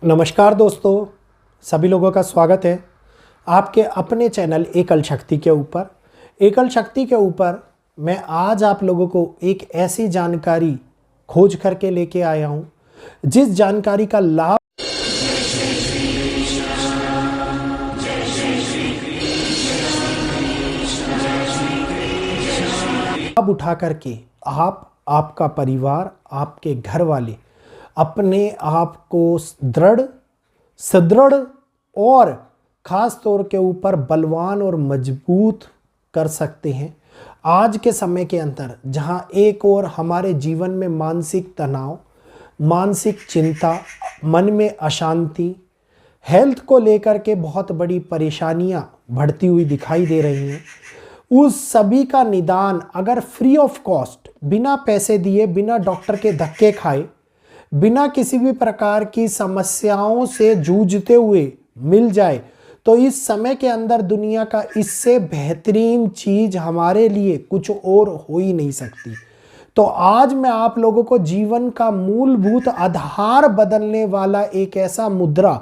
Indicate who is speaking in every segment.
Speaker 1: नमस्कार दोस्तों, सभी लोगों का स्वागत है आपके अपने चैनल एकल शक्ति के ऊपर। एकल शक्ति के ऊपर मैं आज आप लोगों को एक ऐसी जानकारी खोज करके लेके आया हूं जिस जानकारी का लाभ उठा करके आप, आपका परिवार, आपके घर वाले अपने आप को सुदृढ़ और ख़ास तौर के ऊपर बलवान और मजबूत कर सकते हैं। आज के समय के अंदर जहां एक और हमारे जीवन में मानसिक तनाव, मानसिक चिंता, मन में अशांति, हेल्थ को लेकर के बहुत बड़ी परेशानियां बढ़ती हुई दिखाई दे रही हैं, उस सभी का निदान अगर फ्री ऑफ कॉस्ट, बिना पैसे दिए, बिना डॉक्टर के धक्के खाए, बिना किसी भी प्रकार की समस्याओं से जूझते हुए मिल जाए तो इस समय के अंदर दुनिया का इससे बेहतरीन चीज हमारे लिए कुछ और हो ही नहीं सकती। तो आज मैं आप लोगों को जीवन का मूलभूत आधार बदलने वाला एक ऐसा मुद्रा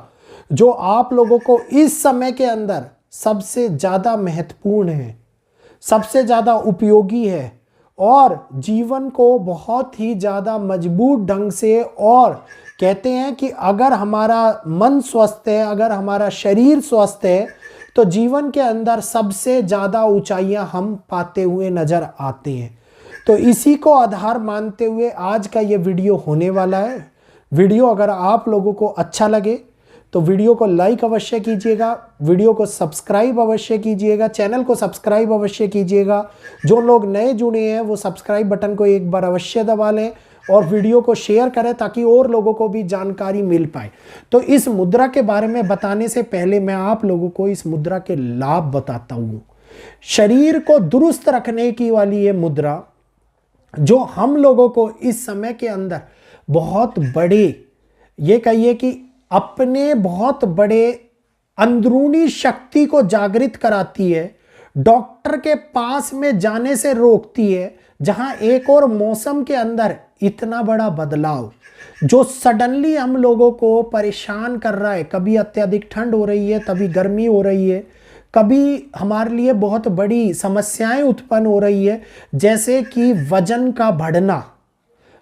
Speaker 1: जो आप लोगों को इस समय के अंदर सबसे ज़्यादा महत्वपूर्ण है, सबसे ज़्यादा उपयोगी है और जीवन को बहुत ही ज़्यादा मजबूत ढंग से, और कहते हैं कि अगर हमारा मन स्वस्थ है, अगर हमारा शरीर स्वस्थ है तो जीवन के अंदर सबसे ज़्यादा ऊंचाइयां हम पाते हुए नज़र आते हैं। तो इसी को आधार मानते हुए आज का ये वीडियो होने वाला है। वीडियो अगर आप लोगों को अच्छा लगे तो वीडियो को लाइक अवश्य कीजिएगा, वीडियो को सब्सक्राइब अवश्य कीजिएगा, चैनल को सब्सक्राइब अवश्य कीजिएगा। जो लोग नए जुड़े हैं वो सब्सक्राइब बटन को एक बार अवश्य दबा लें और वीडियो को शेयर करें ताकि और लोगों को भी जानकारी मिल पाए। तो इस मुद्रा के बारे में बताने से पहले मैं आप लोगों को इस मुद्रा के लाभ बताता हूँ। शरीर को दुरुस्त रखने की वाली ये मुद्रा जो हम लोगों को इस समय के अंदर बहुत बड़े, ये कहिए कि अपने बहुत बड़े अंदरूनी शक्ति को जागृत कराती है, डॉक्टर के पास में जाने से रोकती है। जहां एक और मौसम के अंदर इतना बड़ा बदलाव जो सडनली हम लोगों को परेशान कर रहा है, कभी अत्यधिक ठंड हो रही है, कभी गर्मी हो रही है, कभी हमारे लिए बहुत बड़ी समस्याएं उत्पन्न हो रही है, जैसे कि वजन का बढ़ना।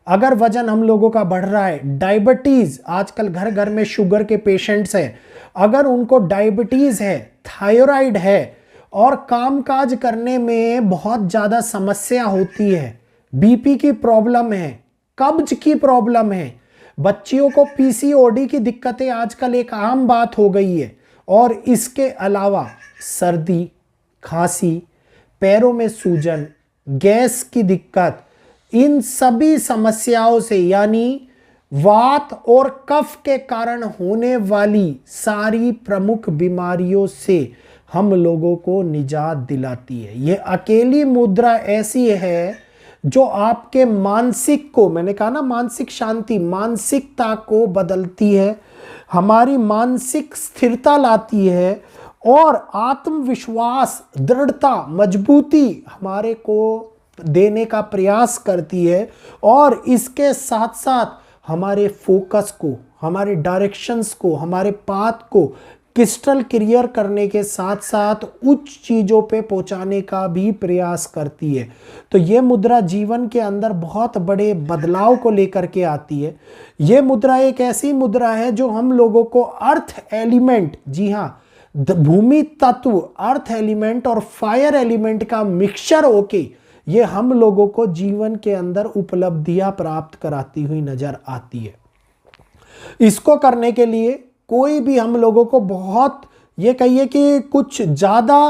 Speaker 1: अगर वजन हम लोगों का बढ़ रहा है, डायबिटीज, आजकल घर घर में शुगर के पेशेंट्स हैं, अगर उनको डायबिटीज है, थायराइड है और कामकाज करने में बहुत ज़्यादा समस्या होती है, बीपी की प्रॉब्लम है, कब्ज की प्रॉब्लम है, बच्चियों को पीसीओडी की दिक्कतें आजकल एक आम बात हो गई है, और इसके अलावा सर्दी, खांसी, पैरों में सूजन, गैस की दिक्कत, इन सभी समस्याओं से यानी वात और कफ के कारण होने वाली सारी प्रमुख बीमारियों से हम लोगों को निजात दिलाती है। ये अकेली मुद्रा ऐसी है जो आपके मानसिक को, मैंने कहा ना, मानसिक शांति, मानसिकता को बदलती है, हमारी मानसिक स्थिरता लाती है और आत्मविश्वास, दृढ़ता, मजबूती हमारे को देने का प्रयास करती है। और इसके साथ साथ हमारे फोकस को, हमारे डायरेक्शंस को, हमारे पाथ को क्रिस्टल क्लियर करने के साथ साथ उच्च चीज़ों पे पहुंचाने का भी प्रयास करती है। तो ये मुद्रा जीवन के अंदर बहुत बड़े बदलाव को लेकर के आती है। ये मुद्रा एक ऐसी मुद्रा है जो हम लोगों को अर्थ एलिमेंट, जी हाँ, भूमि तत्व, अर्थ एलिमेंट और फायर एलिमेंट का मिक्सचर होके ये हम लोगों को जीवन के अंदर उपलब्धियां प्राप्त कराती हुई नजर आती है। इसको करने के लिए कोई भी हम लोगों को बहुत, ये कहिए कि कुछ ज़्यादा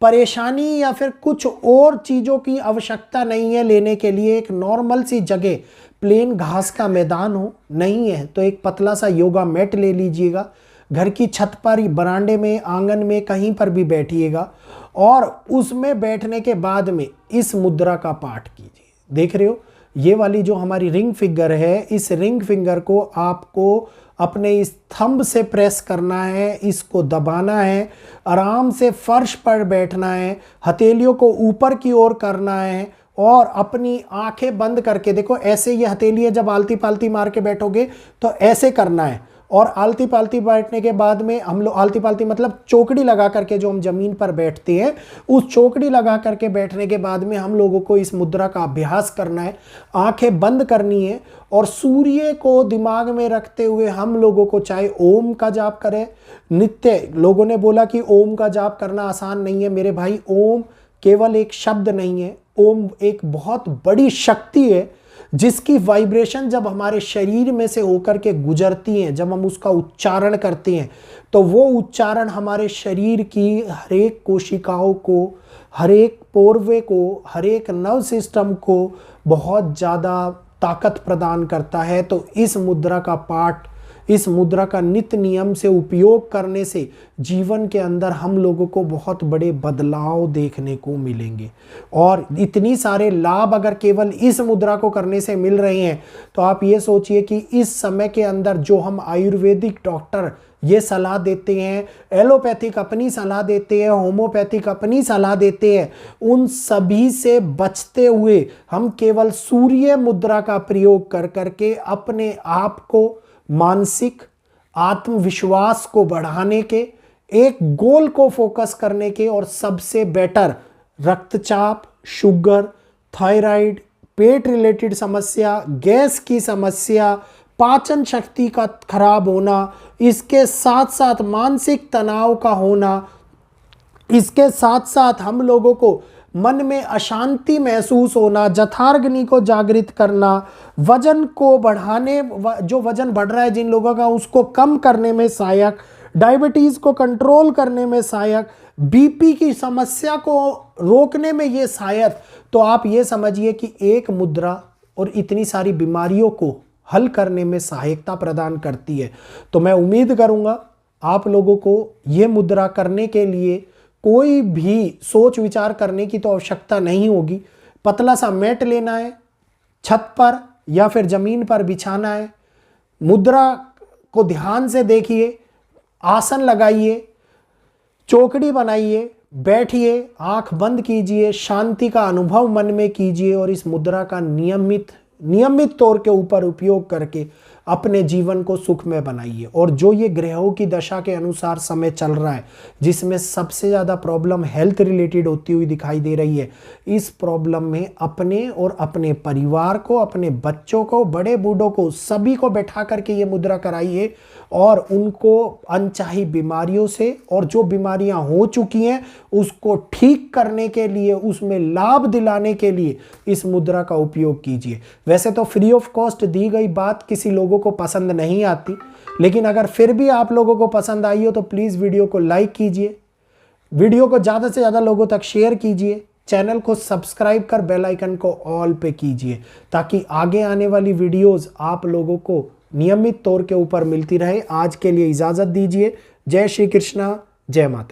Speaker 1: परेशानी या फिर कुछ और चीज़ों की आवश्यकता नहीं है लेने के लिए। एक नॉर्मल सी जगह, प्लेन घास का मैदान हो, नहीं है तो एक पतला सा योगा मैट ले लीजिएगा, घर की छत पर, बरामदे में, आंगन में, कहीं पर भी बैठिएगा और उसमें बैठने के बाद में इस मुद्रा का पाठ कीजिए। देख रहे हो ये वाली जो हमारी रिंग फिंगर है, इस रिंग फिंगर को आपको अपने इस थंब से प्रेस करना है, इसको दबाना है, आराम से फर्श पर बैठना है, हथेलियों को ऊपर की ओर करना है और अपनी आंखें बंद करके देखो, ऐसे ये हथेलियां जब आलती पालती मार के बैठोगे तो ऐसे करना है और आलती पालती बैठने के बाद में हम लोग, आलती पालती मतलब चौकड़ी लगा करके जो हम जमीन पर बैठते हैं, उस चौकड़ी लगा करके बैठने के बाद में हम लोगों को इस मुद्रा का अभ्यास करना है। आंखें बंद करनी है और सूर्य को दिमाग में रखते हुए हम लोगों को चाहे ओम का जाप करें नित्य। लोगों ने बोला कि ओम का जाप करना आसान नहीं है। मेरे भाई, ओम केवल एक शब्द नहीं है, ओम एक बहुत बड़ी शक्ति है जिसकी वाइब्रेशन जब हमारे शरीर में से होकर के गुजरती हैं, जब हम उसका उच्चारण करते हैं, तो वो उच्चारण हमारे शरीर की हर एक कोशिकाओं को, हर एक पोरवे को, हर एक नर्व सिस्टम को बहुत ज़्यादा ताकत प्रदान करता है। तो इस मुद्रा का पाठ, इस मुद्रा का नित्य नियम से उपयोग करने से जीवन के अंदर हम लोगों को बहुत बड़े बदलाव देखने को मिलेंगे। और इतनी सारे लाभ अगर केवल इस मुद्रा को करने से मिल रहे हैं, तो आप ये सोचिए कि इस समय के अंदर जो हम आयुर्वेदिक डॉक्टर ये सलाह देते हैं, एलोपैथिक अपनी सलाह देते हैं, होम्योपैथिक अपनी सलाह देते हैं, उन सभी से बचते हुए हम केवल सूर्य मुद्रा का प्रयोग कर करके अपने आप को मानसिक आत्मविश्वास को बढ़ाने के, एक गोल को फोकस करने के, और सबसे बेटर रक्तचाप, शुगर, थायराइड, पेट रिलेटेड समस्या, गैस की समस्या, पाचन शक्ति का खराब होना, इसके साथ साथ मानसिक तनाव का होना, इसके साथ साथ हम लोगों को मन में अशांति महसूस होना, जठाराग्नि को जागृत करना, वजन को बढ़ाने, जो वजन बढ़ रहा है जिन लोगों का, उसको कम करने में सहायक, डायबिटीज़ को कंट्रोल करने में सहायक, बीपी की समस्या को रोकने में ये सहायक। तो आप ये समझिए कि एक मुद्रा और इतनी सारी बीमारियों को हल करने में सहायता प्रदान करती है। तो मैं उम्मीद करूँगा आप लोगों को ये मुद्रा करने के लिए कोई भी सोच विचार करने की तो आवश्यकता नहीं होगी। पतला सा मैट लेना है, छत पर या फिर ज़मीन पर बिछाना है, मुद्रा को ध्यान से देखिए, आसन लगाइए, चौकड़ी बनाइए, बैठिए, आंख बंद कीजिए, शांति का अनुभव मन में कीजिए और इस मुद्रा का नियमित तौर के ऊपर उपयोग करके अपने जीवन को सुखमय बनाइए। और जो ये ग्रहों की दशा के अनुसार समय चल रहा है, जिसमें सबसे ज़्यादा प्रॉब्लम हेल्थ रिलेटेड होती हुई दिखाई दे रही है, इस प्रॉब्लम में अपने और अपने परिवार को, अपने बच्चों को, बड़े बूढ़ों को, सभी को बैठा करके ये मुद्रा कराइए और उनको अनचाही बीमारियों से, और जो बीमारियां हो चुकी हैं उसको ठीक करने के लिए, उसमें लाभ दिलाने के लिए इस मुद्रा का उपयोग कीजिए। वैसे तो फ्री ऑफ कॉस्ट दी गई बात किसी लोगों को पसंद नहीं आती, लेकिन अगर फिर भी आप लोगों को पसंद आई हो तो प्लीज़ वीडियो को लाइक कीजिए, वीडियो को ज़्यादा से ज़्यादा लोगों तक शेयर कीजिए, चैनल को सब्सक्राइब कर बेल आइकन को ऑल पे कीजिए, ताकि आगे आने वाली वीडियोस आप लोगों को नियमित तौर के ऊपर मिलती रहे। आज के लिए इजाज़त दीजिए। जय श्री कृष्णा, जय माता दी।